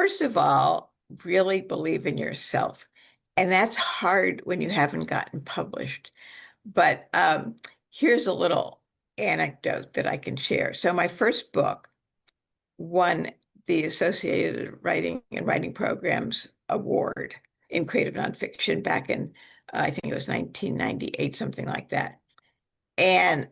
first of all, really believe in yourself. And that's hard when you haven't gotten published. But here's a little anecdote that I can share. So my first book won the Associated Writing and Writing Programs Award in creative nonfiction back in, I think it was 1998, something like that. And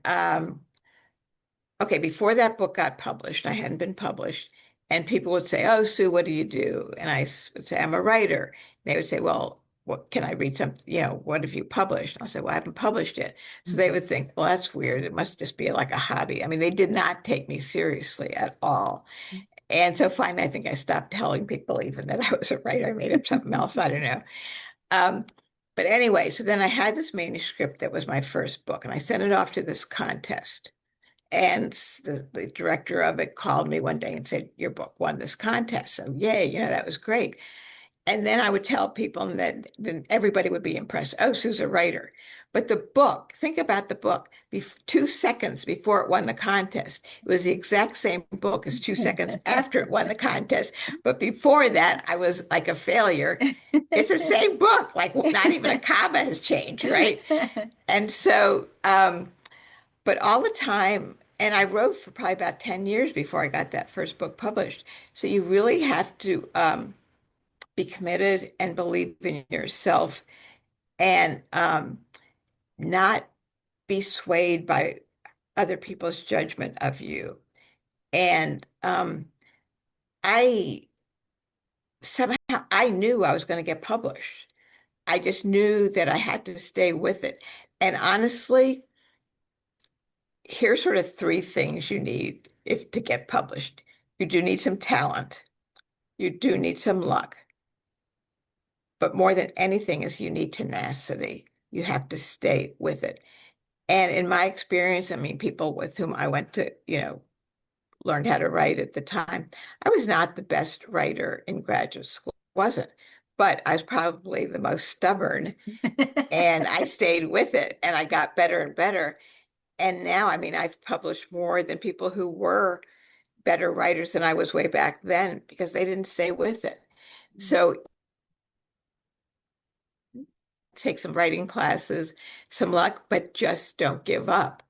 okay, before that book got published, I hadn't been published, and people would say, "Oh, Sue, what do you do?" And would say, "I'm a writer." And they would say, "Well, what can I read some, what have you published?" And I'll say, "Well, I haven't published it." So they would think, "Well, that's weird. It must just be like a hobby." I mean, they did not take me seriously at all. And so finally, I think I stopped telling people even that I was a writer. I made up something else. I don't know. Um, but anyway, so then I had this manuscript that was my first book, and I sent it off to this contest. And the director of it called me one day and said, "Your book won this contest." So yay, that was great. And then I would tell people, and then everybody would be impressed. Oh, Sue's a writer. But the book, think about the book. 2 seconds before it won the contest, it was the exact same book as 2 seconds after it won the contest. But before that, I was like a failure. It's the same book, like not even a comma has changed, right? And so, but all the time, and I wrote for probably about 10 years before I got that first book published. So you really have to be committed and believe in yourself and not be swayed by other people's judgment of you. And I somehow I knew I was going to get published. I just knew that I had to stay with it. And honestly, here's sort of three things you need if to get published. You do need some talent. You do need some luck. But more than anything is you need tenacity. You have to stay with it. And in my experience, I mean, people with whom I went to, learned how to write at the time, I was not the best writer in graduate school, wasn't, but I was probably the most stubborn and I stayed with it and I got better and better. And now, I mean, I've published more than people who were better writers than I was way back then because they didn't stay with it. So take some writing classes, some luck, but just don't give up.